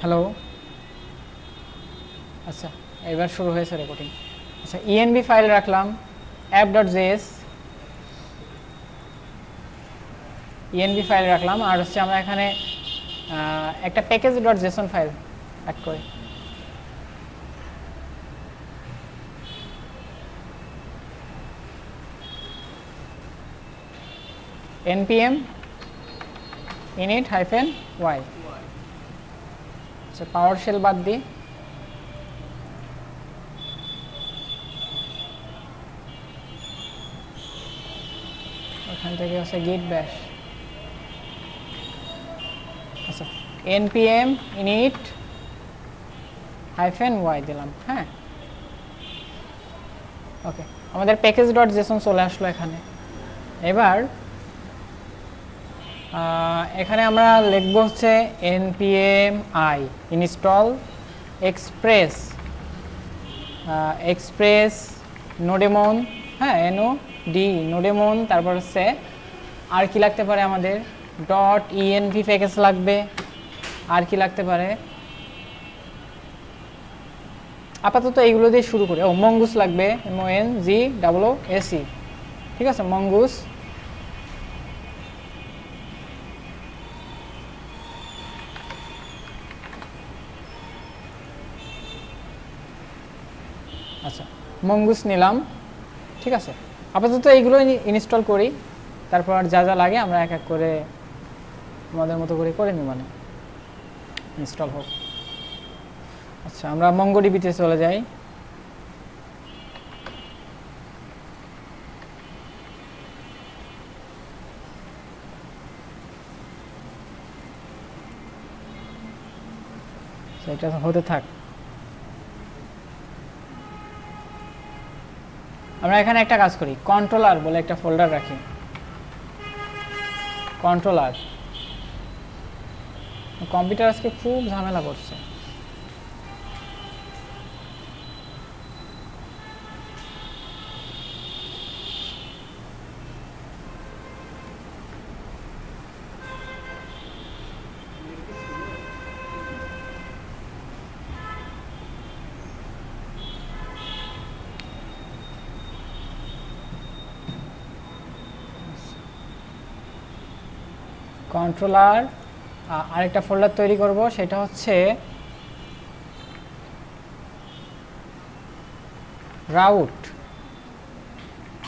Hello, আচ্ছা এবার শুরু হয়েছে রেকর্ডিং। আচ্ছা, ইএনভি ফাইল রাখলাম app.js, ইএনভি ফাইল রাখলাম, আর হচ্ছে আমরা এখানে একটা প্যাকেজ.json ফাইল অ্যাড করি। npm init -y, আচ্ছা পাওয়ার শেল বাদ দিই, ওখান থেকে হচ্ছে git bash, আচ্ছা npm init -y দিলাম। হ্যাঁ, ওকে, আমাদের প্যাকেজ.json চলে আসলো এখানে। এবার এখানে আমরা লিখব হচ্ছে npm i install express nodemon, হ্যাঁ nodemon, তারপর হচ্ছে আর কি লাগতে পারে আমাদের .env প্যাকেজ লাগবে, আর কি লাগতে পারে আপাতত এইগুলো দিয়ে শুরু করি। mongoose লাগবে, mongoose, ঠিক আছে mongoose। আচ্ছা mongoose নিলাম, ঠিক আছে, আপাতত এইগুলো ইনস্টল করি, তারপর যা যা লাগে আমরা এক এক করে আমাদের মতো করে নিই, মানে ইনস্টল হোক। আচ্ছা আমরা মঙ্গোডিবিতে চলে যাই। এটা হতে থাক। আমরা এখানে একটা কাজ করি, কন্ট্রোলার বলে একটা ফোল্ডার রাখি, কন্ট্রোলার। কম্পিউটার আজকে খুব ঝামেলা করছে। কন্ট্রোলার আরেকটা ফোল্ডার তৈরি করব, সেটা হচ্ছে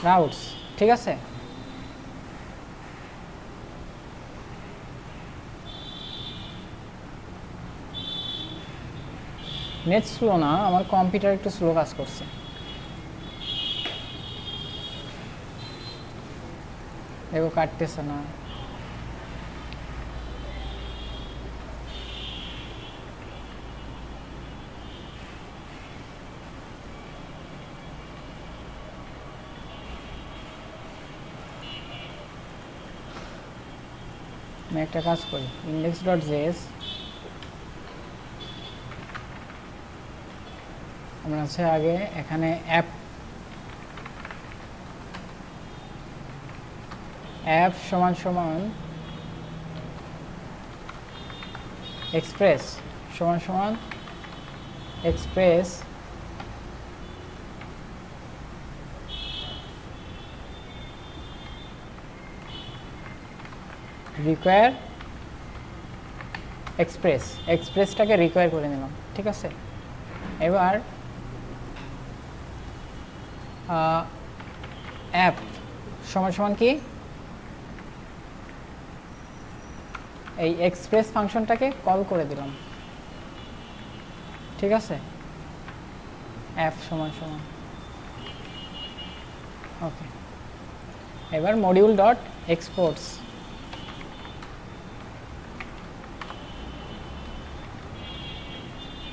রাউটস, ঠিক আছে। নেট স্লো না, আমার কম্পিউটার একটু স্লো কাজ করছে। এগো কাটতেছে না। আমি একটা কাজ করি, index.js, আমরা আছে আগে এখানে অ্যাপ সমান এক্সপ্রেস এক্সপ্রেস রিকোয়ার এক্সপ্রেসটাকে রিকোয়ার করে নিলাম, ঠিক আছে। এবার অ্যাপ সমান কি এই এক্সপ্রেস ফাংশনটাকে কল করে দিলাম, ঠিক আছে, অ্যাপ সমান ওকে। এবার module.exports,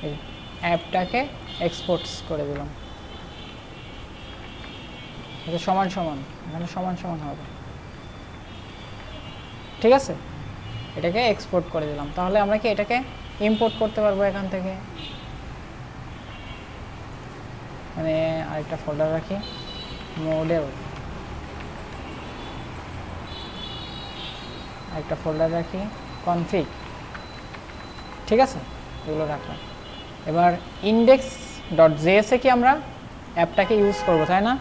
এই অ্যাপটাকে এক্সপোর্টস করে দিলাম, এটা সমান এখানে সমান হবে, ঠিক আছে। এটাকে এক্সপোর্ট করে দিলাম, তাহলে আমরা কি এটাকে ইম্পোর্ট করতে পারবো এখান থেকে। মানে আরেকটা ফোল্ডার রাখি, মডেল, আরেকটা ফোল্ডার রাখি কনফিগ, ঠিক আছে। এগুলো রাখলাম। এবার ইন্ডেক্স ডট জেএসে কি আমরা অ্যাপটাকে ইউজ করব, তাই না?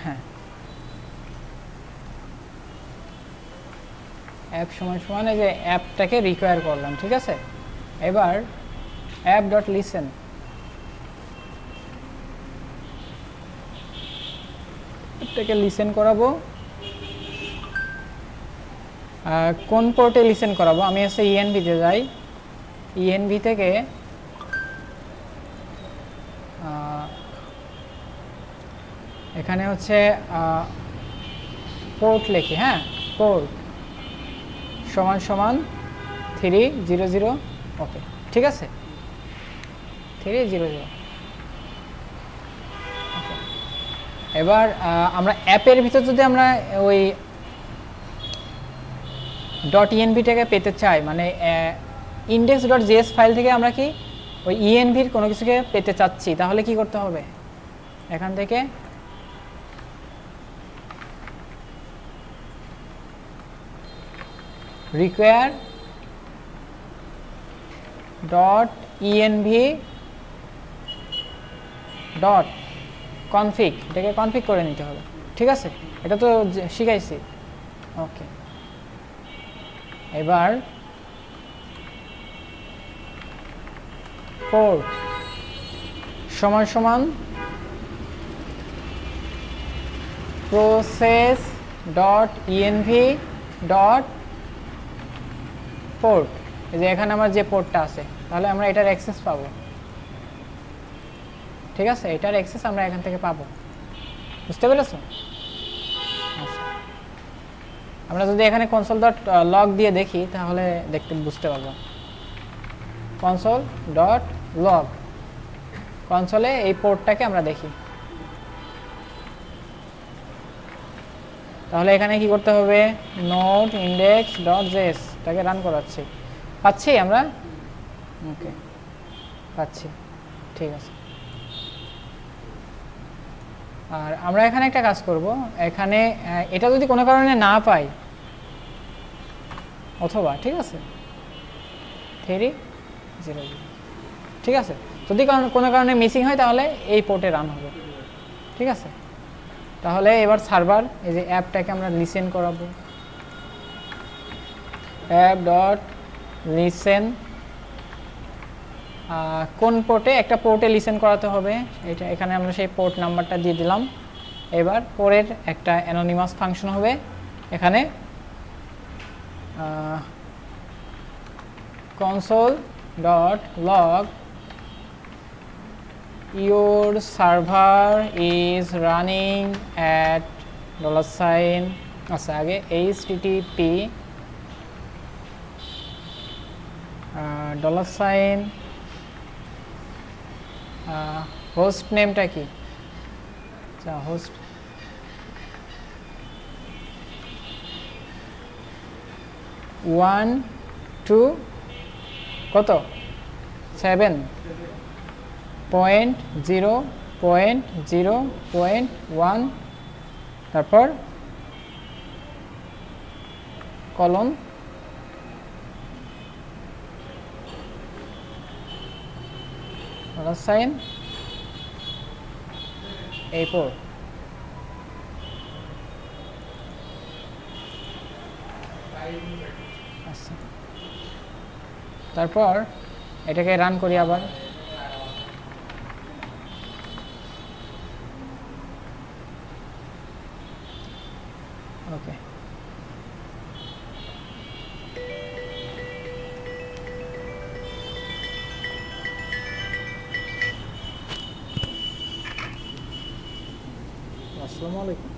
হ্যাঁ, অ্যাপ সমান সমান এই যে অ্যাপটাকে রিকোয়ার করলাম, ঠিক আছে। এবার অ্যাপ ডট লিসেন, অ্যাপটাকে লিসেন করাবো। কোন পোর্টে লিসেন করাবো? আমি হচ্ছে ইএনভিতে যাই, ইএনভি থেকে এখানে হচ্ছে পোর্ট লিখি, হ্যাঁ, পোর্ট সমান সমান 300, ওকে, ঠিক আছে, 300। এবার আমরা অ্যাপের ভিতর যদি আমরা ওই ডট ইএনভিটাকে পেতে চাই, মানে ইন্ডেক্স ডট জেএস ফাইল থেকে আমরা কি ওই ইএনভির কোনো কিছুকে পেতে চাচ্ছি, তাহলে কি করতে হবে? এখান থেকে require dot env dot config, এটাকে কনফিগ করে নিতে হবে, ঠিক আছে, এটা তো শিখাইছি, ওকে। এবার পোর্ট সমান সমান process dot env dot port, এই যে এখানে আমার যে পোর্টটা আছে, তাহলে আমরা এটার অ্যাক্সেস পাবো, ঠিক আছে, এটার অ্যাক্সেস আমরা এখান থেকে পাবো, বুঝতে পেরেছো? আচ্ছা, আমরা যদি এখানে কনসোল ডট লগ দিয়ে দেখি তাহলে বুঝতে পারবো। কনসোল ডট লগ, কনসোলে এই পোর্টটাকে আমরা দেখি, তাহলে এখানে কি করতে হবে? নোড ইন্ডেক্স ডট জেএস টাকে রান করাচ্ছি, পাচ্ছি আমরা, ওকে, পাচ্ছি, ঠিক আছে। আর আমরা এখানে একটা কাজ করব, এখানে এটা যদি কোনো কারণে না পাই, অথবা, ঠিক আছে, 300, ঠিক আছে, যদি কোনো কারণে মিসিং হয় তাহলে এই পোর্টে রান হবে, ঠিক আছে। তাহলে এবার সার্ভার, এই যে অ্যাপটাকে আমরা লিসেন করাবো, অ্যাপ ডট লিসেন, কোন পোর্টে? একটা পোর্টে লিসেন করাতে হবে, এটা এখানে আমরা সেই পোর্ট নাম্বারটা দিয়ে দিলাম। এবার পরের একটা অ্যানোনিমাস ফাংশন হবে, এখানে console dot log your server is running at $, আচ্ছা, আগে http হোস্ট নেমটা কি? আচ্ছা, হোস্ট ওয়ান টু কত 7.0.0.1, তারপর কলন $, A4, আচ্ছা, তারপর এটাকে রান করি আবার, ওকে। আসসালামু আলাইকুম।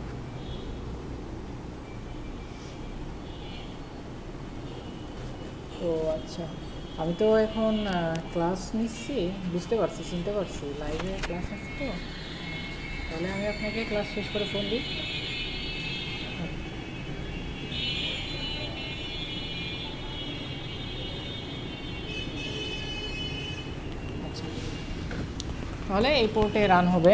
ও আচ্ছা, আমি তো এখন ক্লাস নিচ্ছি, বুঝতে পারছি, চিনতে পারছি, লাইভে ক্লাস আছে তো, তাহলে আমি আপনাকে ক্লাস শেষ করে ফোন দিই। আচ্ছা, তাহলে এই পোর্টে রান হবে।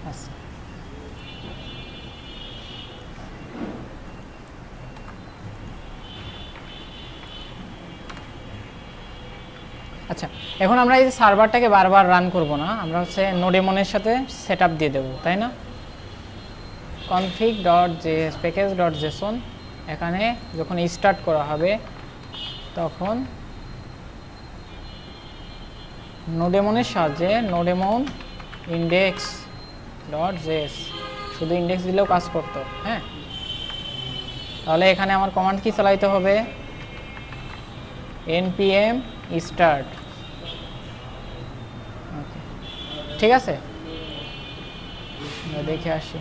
আচ্ছা আচ্ছা এখন আমরা এই সার্ভারটাকে বারবার রান করব না, আমরা হচ্ছে নোডেমনের সাথে সেটআপ দিয়ে দেব, তাই না? config.js package.json এখানে যখন স্টার্ট করা হবে তখন নোডেমনের সাহায্যে নোডেমন index.js শুধু ইন্ডেক্স দিলেও কাজ করতো। হ্যাঁ, তাহলে এখানে আমার কমান্ড কি চালাইতে হবে? npm start। ওকে, ঠিক আছে, দেখে আসি।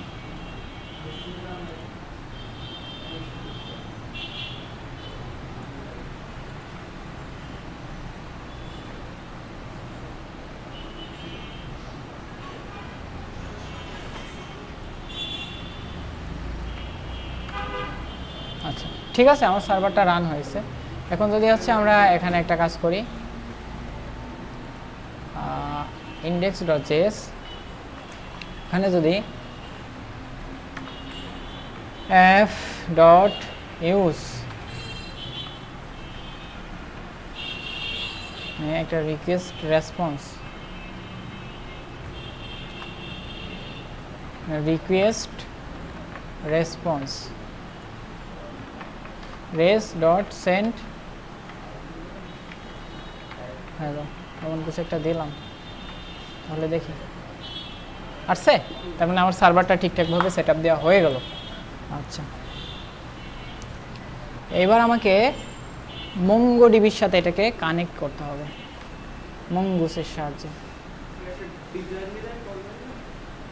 আচ্ছা ঠিক আছে, আমার সার্ভারটা রান হয়েছে। এখন যদি হচ্ছে আমরা এখানে একটা কাজ করি, index.js এখানে যদি f.use একটা রিকোয়েস্ট রেসপন্স res.send হ্যালো এমন কিছু একটা দিলাম, তাহলে দেখি আসছে। তার মানে আমার সার্ভারটা ঠিকঠাকভাবে সেট আপ দেওয়া হয়ে গেল। আচ্ছা, এবার আমাকে মঙ্গোডিবির সাথে এটাকে কানেক্ট করতে হবে মঙ্গুসের সাহায্যে।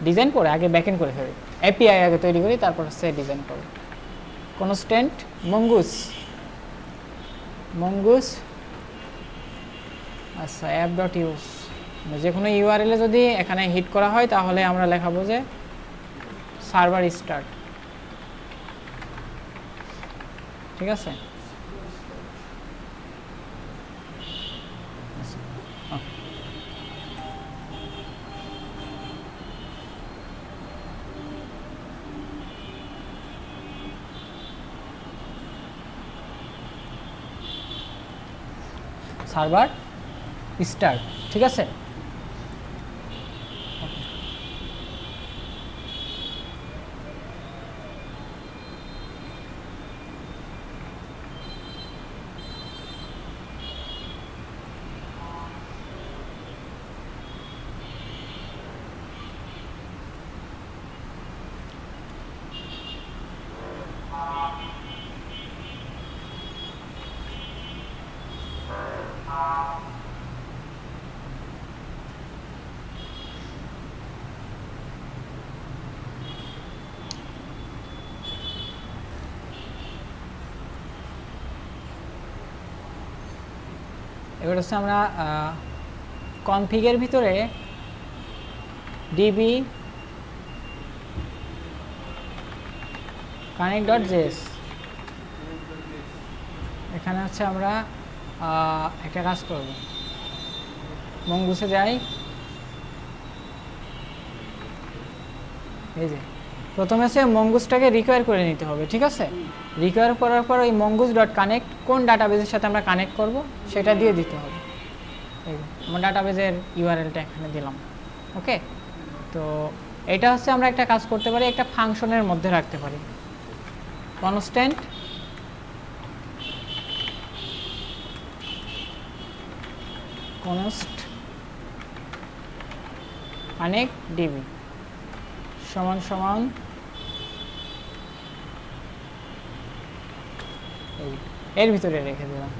ডিজাইন করে আগে ব্যাকএন্ড করে ফেলি, এপিআই আগে তৈরি করি, তারপর হচ্ছে ডিজাইন করি। কনস্ট্যান্ট মঙ্গুস আচ্ছা অ্যাপ.ইউজ, যে কোনো ইউআরএলে যদি এখানে হিট করা হয় তাহলে আমরা লেখাবো যে সার্ভার স্টার্ট। ঠিক আছে, সার্ভার স্টার্ট। ঠিক আছে, এবার হচ্ছে আমরা কনফিগের ভিতরে ডিবি connect.js এখানে হচ্ছে আমরা একটা কাজ করব, মঙ্গুসে যাই। এই যে প্রথমে হচ্ছে মঙ্গুসটাকে রিকোয়ার করে নিতে হবে। ঠিক আছে, রিকোয়ার করার পর ওই mongoose.connect কোন ডাটাবেজের সাথে আমরা কানেক্ট করব সেটা দিয়ে দিতে হবে। এই আমার ডাটাবেজের ইউআরএলটা এখানে দিলাম। ওকে, তো এটা হচ্ছে আমরা একটা কাজ করতে পারি, একটা ফাংশনের মধ্যে রাখতে পারি। কনস্ট্যান্ট connect db সমান সমান এর ভিতরে রেখে দিলাম।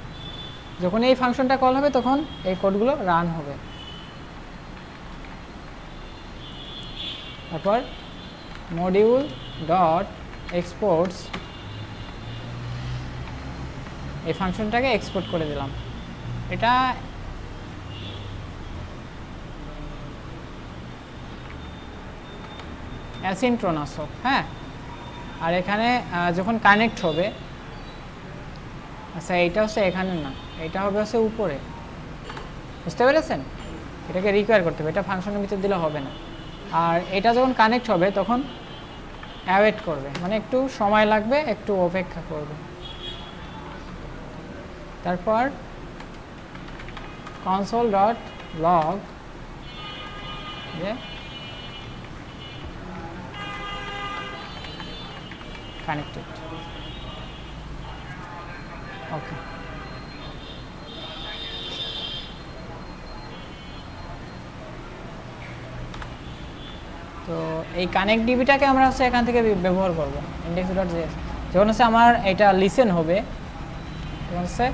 যখন এই ফাংশনটা কল হবে তখন এই কোডগুলো রান হবে। তারপর module ডট এক্সপোর্টস এই ফাংশনটাকে এক্সপোর্ট করে দিলাম। এটা অ্যাসিনক্রোনাস হোক। হ্যাঁ, আর এখানে যখন কানেক্ট হবে, আচ্ছা এইটা হচ্ছে এখানে না, এটা হবে হচ্ছে উপরে, বুঝতে পেরেছেন? এটাকে রিকোয়ার করতে হবে, এটা ফাংশনের ভিতর দিলে হবে না। আর এটা যখন কানেক্ট হবে তখন অ্যাওয়েট করবে, মানে একটু সময় লাগবে, একটু অপেক্ষা করবে। তারপর console.log যে কানেক্টেড। ওকে, তো এই কানেক্ট ডিবিটাকে আমরা হচ্ছে এখান থেকে ব্যবহার করব index.js। যখন হচ্ছে আমার এটা লিসেন হবে তখন হচ্ছে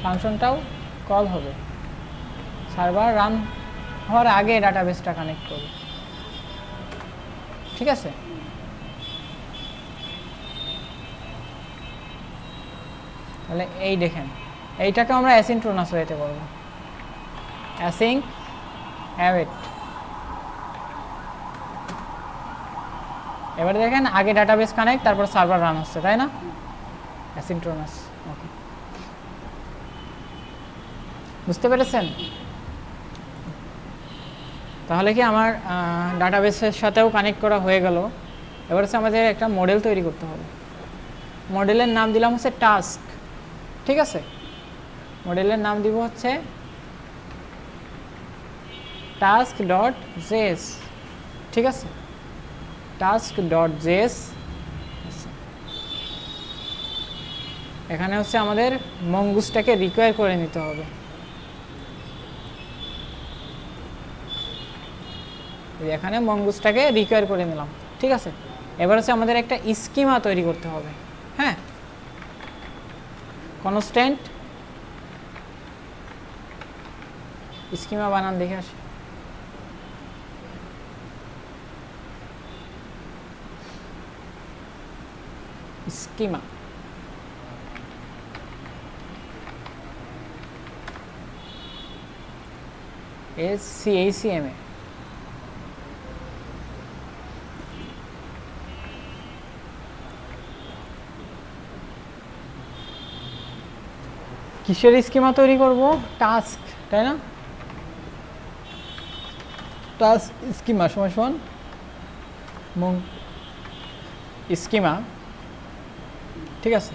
ফাংশনটাও কল হবে, সার্ভার রান হওয়ার আগে ডাটাবেসটা কানেক্ট করবে। ঠিক আছে, তাহলে এই দেখেন এইটাকে আমরা অ্যাসিনক্রোনাস ওয়েতে করব, অ্যাসিং অ্যাওয়েট। এবার দেখেন আগে ডাটাবেস কানেক্ট, তারপর সার্ভার রান হচ্ছে, তাই না? অ্যাসিনক্রোনাস। ওকে, বুঝতে পেরেছেন? তাহলে কি আমার ডাটাবেসের সাথেও কানেক্ট করা হয়ে গেল। এবার হচ্ছে আমাদের একটা মডেল তৈরি করতে হবে। মডেলের নাম দিলাম হচ্ছে টাস্ক। ঠিক আছে, মডেলের নাম দিব হচ্ছে task.js। ঠিক আছে, task.js। এখানে হচ্ছে আমাদের মঙ্গুসটাকে রিকোয়ার করে নিতে হবে। এখানে মঙ্গুসটাকে রিকোয়ার করে নিলাম। ঠিক আছে, এবার হচ্ছে আমাদের একটা স্কিমা তৈরি করতে হবে। হ্যাঁ, কনস্ট্যান্ট স্কিমা বানান দেখে আসি। Schema SCHEMA। কিসের স্কিমা তৈরি করব? টাস্ক, তাই না? টাস্ক স্কিমা সমান স্কিমা। ঠিক আছে,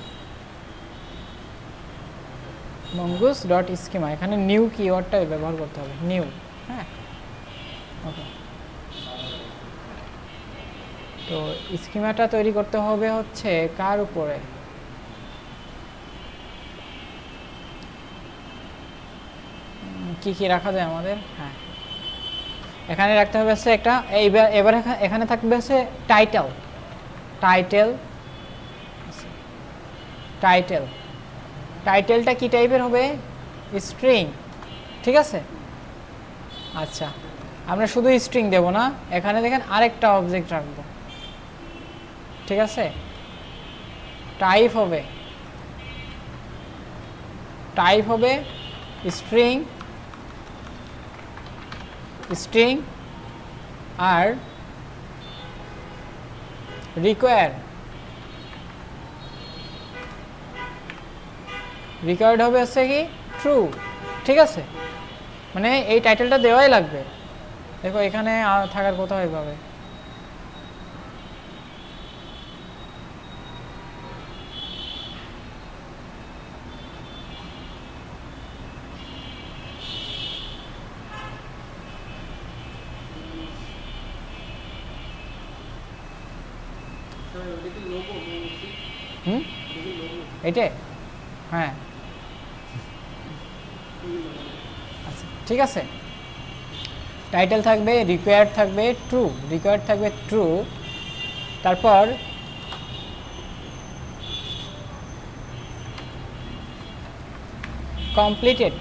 মঙ্গুস ডট স্কিমা। এখানে নিউ কিওয়ার্ডটা ব্যবহার করতে হবে, নিউ। হ্যাঁ, ওকে। তো স্কিমাটা তৈরি করতে হবে হচ্ছে কার উপরে? কি কি রাখা যায় আমাদের? হ্যাঁ, এখানে রাখতে হবে হচ্ছে একটা, এবার এখানে থাকবে হচ্ছে টাইটেল। টাইটেল টাইটেল টাইটেলটা কি টাইপের হবে? স্ট্রিং। ঠিক আছে, আচ্ছা, আমরা শুধু স্ট্রিং দেব না, এখানে দেখেন আরেকটা অবজেক্ট রাখবো। ঠিক আছে, টাইপ হবে স্ট্রিং, স্ট্রিং আর রিকোয়ার্ড হবে হচ্ছে কি ট্রু। ঠিক আছে, মানে এই টাইটেলটা দেওয়াই লাগবে। দেখো এখানে থাকার কথা এইভাবে। এইটা? হ্যাঁ, আচ্ছা, ঠিক আছে। টাইটেল থাকবে, রিকোয়ার্ড থাকবে ট্রু, তারপর কমপ্লিটেড।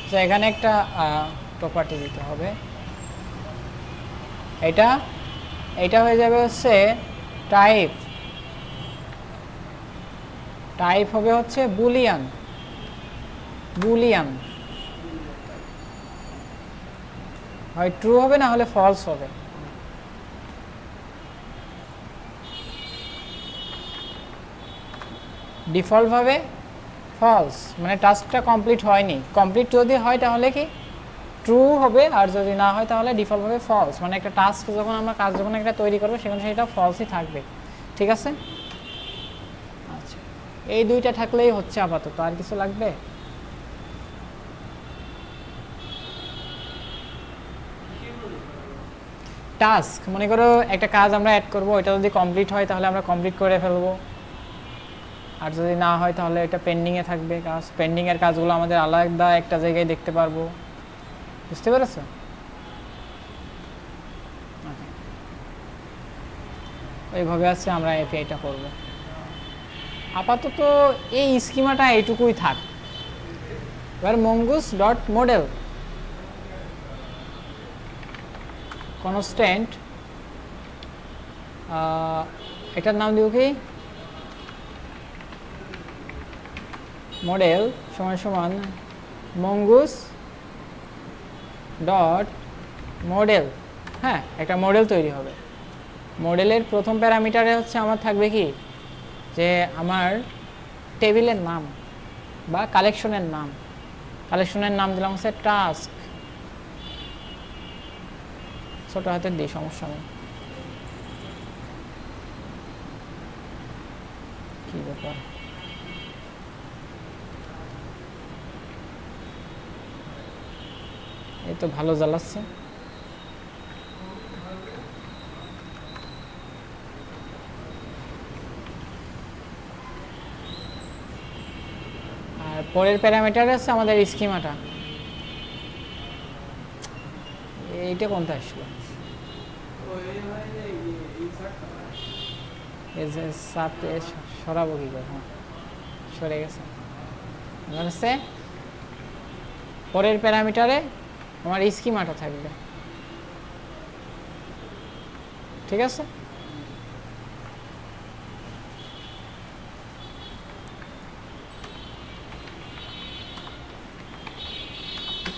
তো এখানে একটা প্রপার্টি দিতে হবে। এটা হয়ে যাবে হচ্ছে টাইপ হবে হচ্ছে বুলিয়ান। হয় ট্রু হবে, না হলে ফলস হবে। ডিফল্টভাবে ফলস, মানে টাস্কটা কমপ্লিট হয়নি। কমপ্লিট যদি হয় তাহলে কি ট্রু হবে, আর যদি না হয় তাহলে ডিফল্টভাবে ফলস, মানে একটা টাস্ক যখন আমরা কাজ যখন একটা তৈরি করবো সেখানে সেটা ফলসই থাকবে। ঠিক আছে, আচ্ছা এই দুইটা থাকলেই হচ্ছে আপাতত, আর কিছু লাগবে? টাস্ক মনে করো একটা কাজ আমরা অ্যাড করবো, এটা যদি কমপ্লিট হয় তাহলে আমরা কমপ্লিট করে ফেলবো, আর যদি না হয় তাহলে এটা পেন্ডিংয়ে থাকবে কাজ। পেন্ডিংয়ের কাজগুলো আমাদের আলাদা একটা জায়গায় দেখতে পারবো। বুঝতে পেরেছো? ওইভাবে আছে আমরা এপিআইটা করব। আপাতত এই স্কিমাটা এইটুকুই থাক। এবার মঙ্গুস ডট মডেল কনস্ট্যান্ট, এটার নাম দিব কি মডেল সমান সমান মঙ্গুস ডট মডেল। হ্যাঁ, একটা মডেল তৈরি হবে। মডেলের প্রথম প্যারামিটারে হচ্ছে আমার থাকবে কি, যে আমার টেবিলের নাম বা কালেকশনের নাম। কালেকশনের নাম দিলাম হচ্ছে টাস্ক, ছোট হাতের দিই, সমস্যা নেই। কি ব্যাপার, এই তো ভালো জ্বালাচ্ছে। আর পরের প্যারামিটারে আছে আমাদের স্কিমাটা। এইটা কোনটা আসলো? সরাবো কি করে? হ্যাঁ সরে গেছে। হচ্ছে পরের প্যারামিটারে আমার স্কিমাটা থাকবে। ঠিক আছে,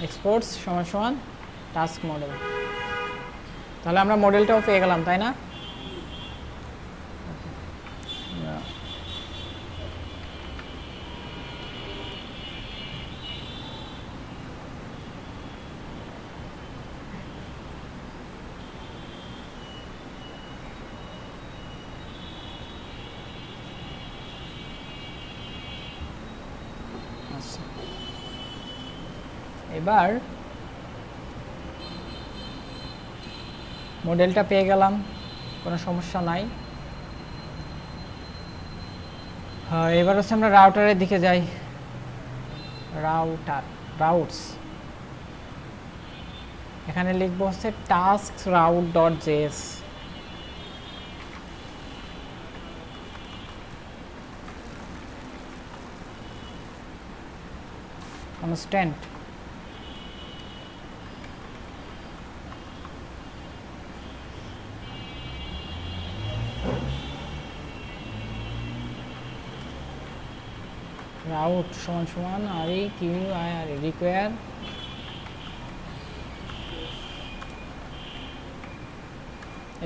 এক্সপোর্টস সমান সমান টাস্ক মডেল। তাহলে আমরা মডেলটাও পেয়ে গেলাম, তাই না? এবার মডেলটা পেয়ে গেলাম, কোনো সমস্যা নাই। হ্যাঁ, এবার হচ্ছে আমরা রাউটারের দিকে যাই। রাউটস, এখানে লিখবো হচ্ছে task route dot JS. Constant route সমান সমান রিকোয়ার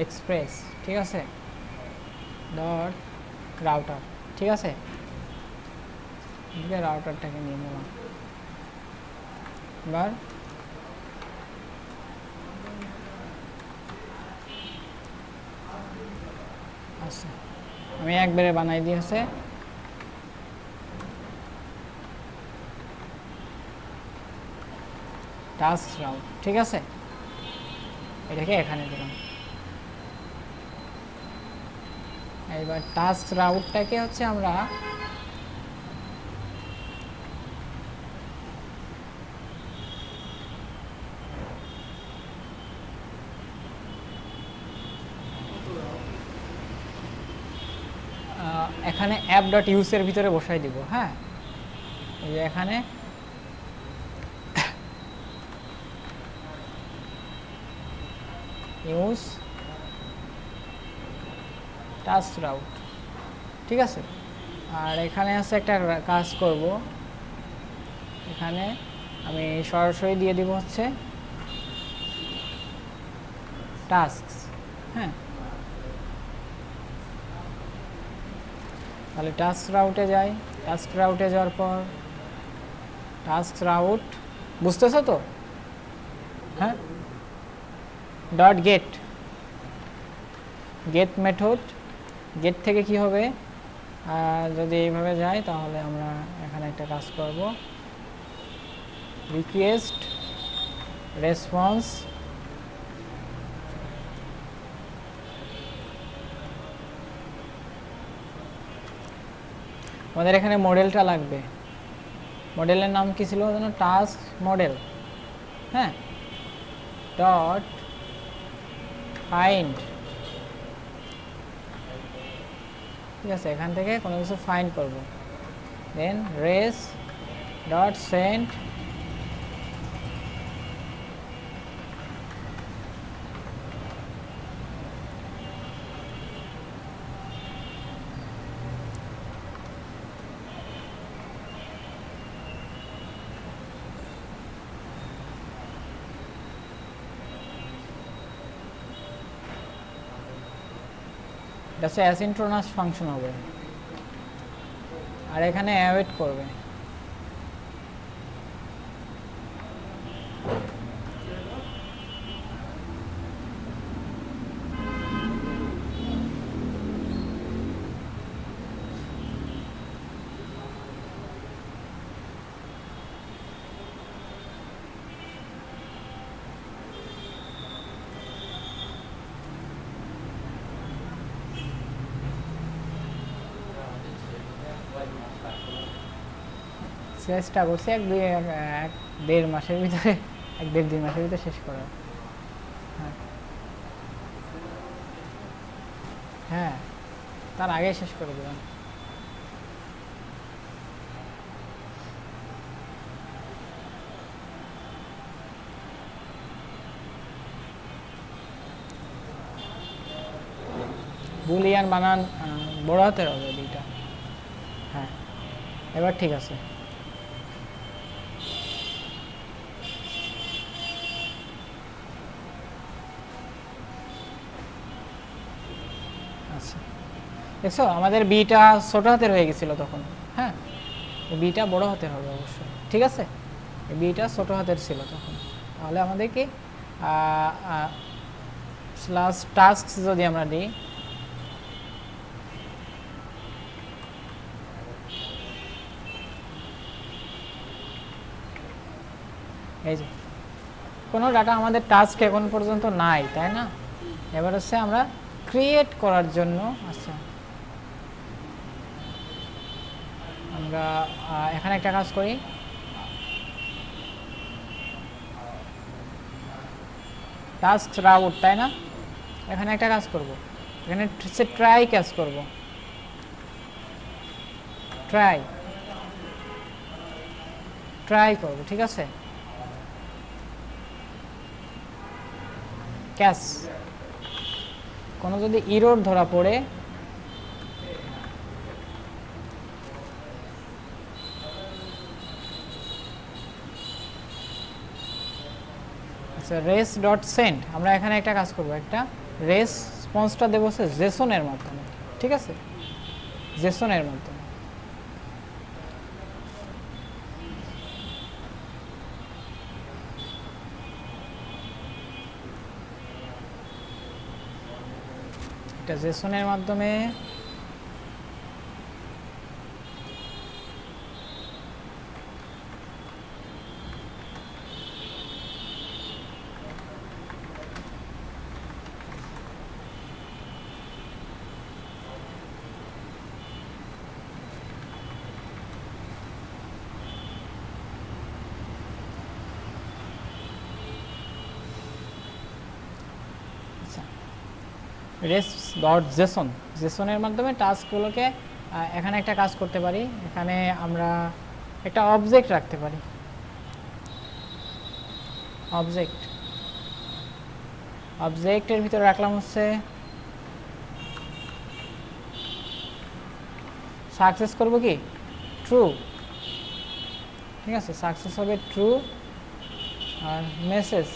এক্সপ্রেস। ঠিক আছে, ডট রাউটার। ঠিক আছে, এদিকে রাউটারটাকে নিয়ে নিলাম। এবার আচ্ছা, আমি একবারে বানাই দিয়েছে টাস্ক রাউট। ঠিক আছে, এটাকে এখানে দিলাম। এবার টাস্ক রাউটটাকে হচ্ছে আমরা এখানে অ্যাপ ডট ইউসের ভিতরে বসাই দিব। হ্যাঁ, এই যে এখানে ইউজ টাস্ক রাউট। ঠিক আছে, আর এখানে আছে একটা কাজ করব, এখানে আমি সরাসরি দিয়ে দিব হচ্ছে টাস্ক। হ্যাঁ, তাহলে টাস্ক রাউটে যাই, টাস্ক রাউটে যাওয়ার পর টাস্ক রাউট, বুঝতেছো তো? হ্যাঁ, dot get, get method, get থেকে কি হবে, যদি এইভাবে যাই তাহলে আমরা এখানে একটা কাজ করব, রিকোয়েস্ট রেসপন্স, আমাদের এখানে মডেলটা লাগবে, মডেলের নাম কি ছিল যেন, টাস্ক মডেল। হ্যাঁ, ডট ফাইন্ড, ঠিক আছে, এখান থেকে কোনো কিছু ফাইন্ড করব, দেন রেস ডট সেন্ড এটা হচ্ছে অ্যাসিনক্রোনাস ফাংশন হবে, আর এখানে অ্যাওয়েট করবে। চেষ্টা করছি এক দেড় মাসের ভিতরে, এক দেড় দুই মাসের ভিতরে শেষ করার। হ্যাঁ, তার আগে শেষ করে দেবেন। বুলিয়ান বানান বড় হাতের হবে দুইটা। হ্যাঁ, এবার ঠিক আছে। আচ্ছা, দেখছো আমাদের বিটা ছোট হাতের হয়ে গেছিল তখন। হ্যাঁ, বিটা বড় হাতের হবে অবশ্যই, ঠিক আছে, বিটা ছোট হাতের ছিল তখন। তাহলে আমাদেরকে স্ল্যাশ টাস্ক যদি আমরা দিই, এই যে কোনো ডাটা আমাদের টাস্ক এখন পর্যন্ত নাই, তাই না? এবার হচ্ছে আমরা ক্রিয়েট করার জন্য, আচ্ছা আমরা এখানে একটা কাজ করি, টাস্ক রাউট, তাই না? এখানে একটা কাজ করব, এখানে হচ্ছে ট্রাই কাজ করব, ট্রাই ট্রাই করব, ঠিক আছে, ক্যাশ, কোনো যদি ইরর ধরা পড়ে, আচ্ছা রেস ডট সেন্ড, আমরা এখানে একটা কাজ করব, একটা রেসপন্সটা দেবো হচ্ছে জেসনের মাধ্যমে, ঠিক আছে, জেসনের মাধ্যমে। এটা জেসনের মাধ্যমে রেস ডট জেসন, জেসনের মাধ্যমে টাস্কগুলোকে এখানে একটা কাজ করতে পারি, এখানে আমরা একটা অবজেক্ট রাখতে পারি, অবজেক্টের ভিতরে রাখলাম হচ্ছে সাকসেস করব কি ট্রু, ঠিক আছে, সাকসেস হবে ট্রু, আর মেসেজ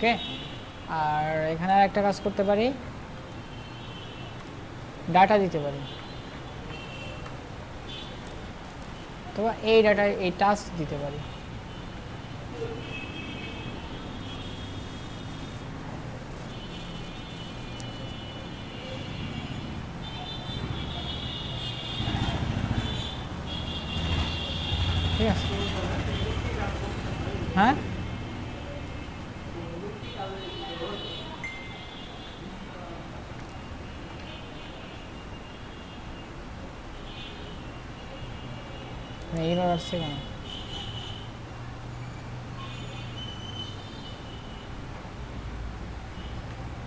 ওকে। আর এখানে একটা কাজ করতে পারি, ডাটা দিতে পারি, তো এই ডাটা এই টাস্ক দিতে পারি। ঠিক আছে, হ্যাঁ এরর আসছে কেন?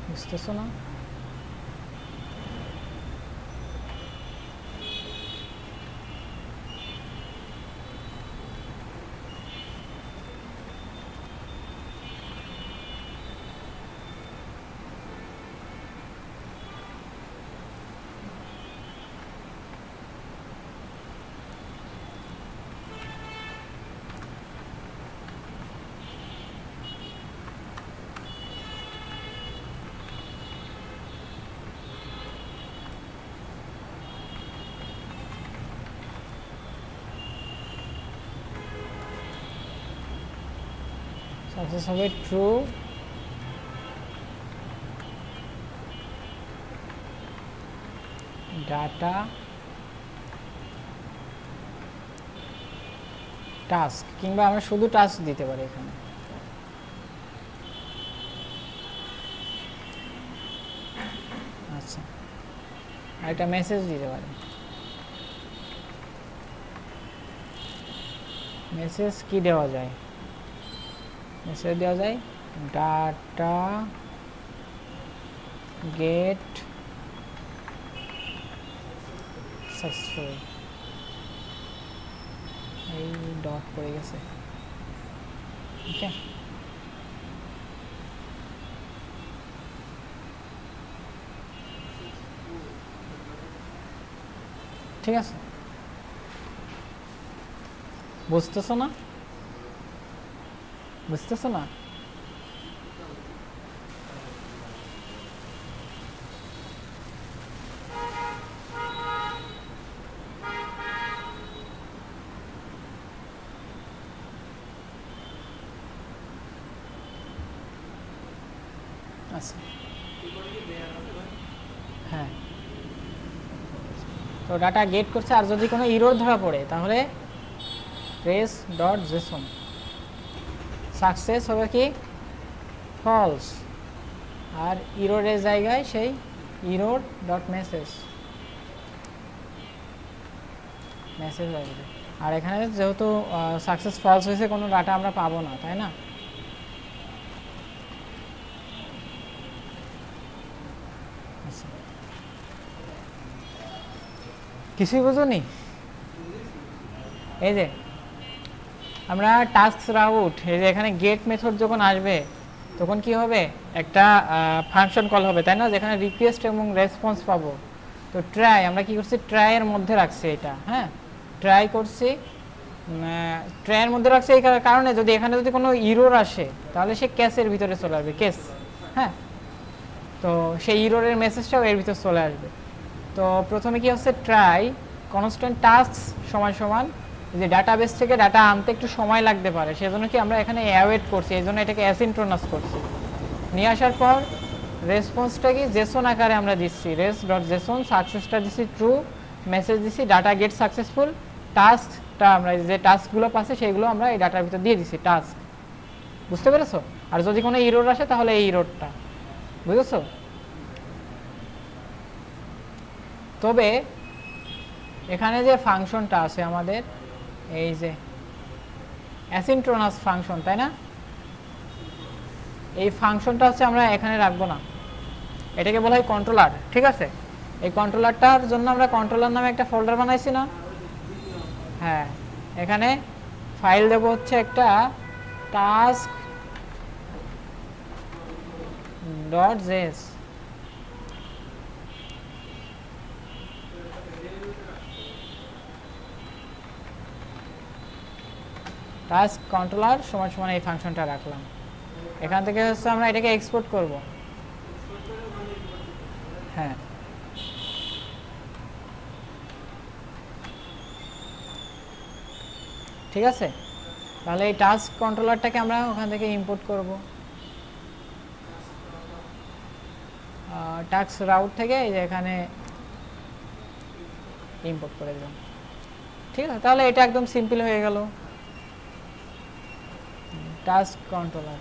বুঝতেছো না? সাকসেস হবে ট্রু, ডাটা টাস্ক, কিংবা আমরা শুধু টাস্ক দিতে পারি এখানে। আচ্ছা, আর একটা মেসেজ দিতে পারি। মেসেজ কি দেওয়া যায়? মেসেজ দেওয়া যায় ডাটা গেট সাকসেসফুল। এই ডট পড়ে গেছে, ওকে। ঠিক আছে, বুঝতেছো না? বুঝতেছো না? আচ্ছা, হ্যাঁ, তো ডাটা গেট করছে, আর যদি কোনো ইরর ধরা পড়ে তাহলে রেস ডট জেসন সাকসেস হবে কি ফলস, আর ইররের জায়গায় সেই ইরর ডট মেসেজ মেসেজ আসবে। আর এখানে যেহেতু সাকসেস ফলস হয়েছে, কোনো ডাটা আমরা পাবো না, তাই না? কিছুই বুঝোনি? এই যে আমরা টাস্ক রাউট, এই যে এখানে গেট মেথড যখন আসবে তখন কি হবে, একটা ফাংশন কল হবে, তাই না, যেখানে রিকোয়েস্ট এবং রেসপন্স পাবো। তো ট্রাই আমরা কি করছি, ট্রাইয়ের মধ্যে রাখছি এটা, হ্যাঁ ট্রাই করছি, ট্রাইয়ের মধ্যে রাখছি এই কারণে যদি এখানে যদি কোনো ইরর আসে তাহলে সে কেসের ভিতরে চলে আসবে, কেস, হ্যাঁ। তো সেই ইররের মেসেজটাও এর ভিতরে চলে আসবে। তো প্রথমে কি হচ্ছে, ট্রাই কনস্ট্যান্ট টাস্ক সমান সমান যে ডাটাবেস থেকে ডাটা আনতে একটু সময় লাগতে পারে, সেজন্য কি আমরা এখানে অ্যাওয়েট করছি, এই জন্য এটাকে অ্যাসিনক্রোনাস করছি। নিয়ে আসার পর রেসপন্সটা কি জেসন আকারে আমরা দিচ্ছি, রেস ডট জেসন, সাকসেসটা দিচ্ছি ট্রু, মেসেজ দিচ্ছি ডাটা গেট সাকসেসফুল, টাস্কটা আমরা যে টাস্কগুলো পাচ্ছি সেগুলো আমরা এই ডাটার ভিতর দিয়ে দিচ্ছি টাস্ক। বুঝতে পেরেছো? আর যদি কোনো ইরর আসে তাহলে এই ইররটা, বুঝেছো? তবে এখানে যে ফাংশনটা আছে আমাদের, এই যে অ্যাসিনক্রোনাস ফাংশন, তাই না, এই ফাংশনটা হচ্ছে আমরা এখানে রাখবো না, এটাকে বলা হয় কন্ট্রোলার। ঠিক আছে, এই কন্ট্রোলারটার জন্য আমরা কন্ট্রোলার নামে একটা ফোল্ডার বানাইছি না? হ্যাঁ, এখানে ফাইল দেবো হচ্ছে একটা task dot JS, task controller সমান সমান এই ফাংশনটা রাখলাম। এখান থেকে হচ্ছে আমরা এটাকে এক্সপোর্ট করব। হ্যাঁ, ঠিক আছে। তাহলে এই টাস্ক কন্ট্রোলারটাকে আমরা ওখান থেকে ইম্পোর্ট করব। টাস্ক রাউট থেকে এই যে এখানে ইম্পোর্ট করে দিলাম। ঠিক আছে, তাহলে এটা একদম সিম্পল হয়ে গেল। টাস্ক কন্ট্রোলার,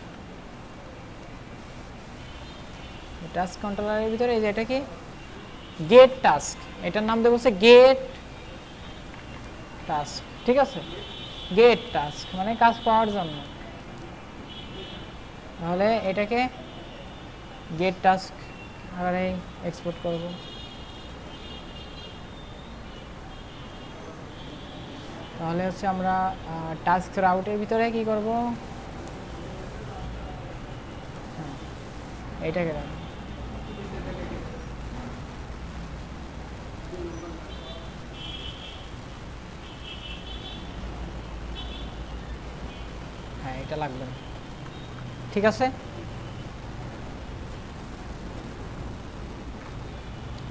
টাস্ক কন্ট্রোলারের ভিতরে এই যে এটা কি গেট টাস্ক, এটার নাম দেবো হচ্ছে গেট টাস্ক। ঠিক আছে, গেট টাস্ক মানে কাজ পাওয়ার জন্য। তাহলে এটাকে গেট টাস্ক আকারে এক্সপোর্ট করব। তাহলে হচ্ছে আমরা টাস্ক রাউটের ভিতরে কি করব, এইটাকে রাখবো। হ্যাঁ, এটা লাগবে না। ঠিক আছে,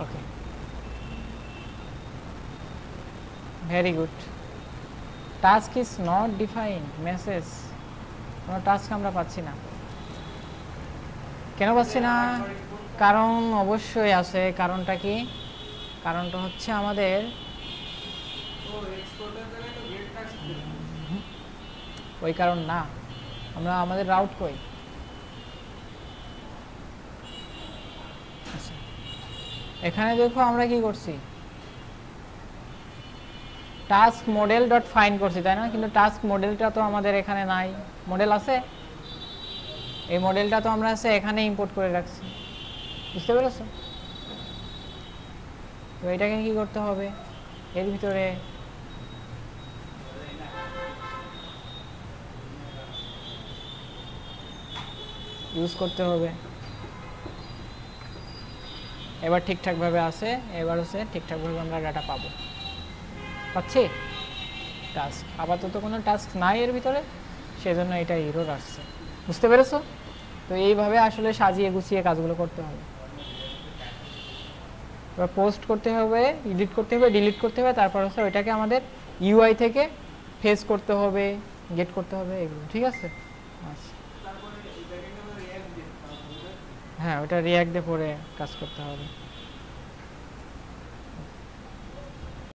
okay, very good. Task is not defined message, কোনো টাস্ক আমরা পাচ্ছি না। কেন পাচ্ছি না? কারণ অবশ্যই আছে। কারণটা কি? কারণটা হচ্ছে আমাদের ওই কারণ না, আমরা আমাদের রাউট কই। আচ্ছা, এখানে দেখো আমরা কি করছি, টাস্ক মডেল ডট ফাইন্ড করছি, তাই না? কিন্তু টাস্ক মডেলটা তো আমাদের এখানে নাই। মডেল আছে, এই মডেলটা তো আমরা আছে এখানে ইম্পোর্ট করে রাখছি। বুঝতে পেরেছো? তো এটাকে কি করতে হবে, এর ভিতরে ইউজ করতে হবে। এবার ঠিকঠাকভাবে আছে, এবার হচ্ছে ঠিকঠাকভাবে আমরা ডাটা পাবো। পাচ্ছি টাস্ক, আপাতত কোনো টাস্ক নাই এর ভিতরে, সেজন্য এটা এরর আসছে। বুঝতে পেরেছো? তো এইভাবে আসলে সাজিয়ে গুছিয়ে কাজগুলো করতে হবে। এবার পোস্ট করতে হবে, এডিট করতে হবে, ডিলিট করতে হবে, তারপর হচ্ছে ওইটাকে আমাদের ইউআই থেকে ফেস করতে হবে, গেট করতে হবে, এগুলো। ঠিক আছে? আচ্ছা, হ্যাঁ, ওটা রিঅ্যাক্ট দিয়ে পরে কাজ করতে হবে।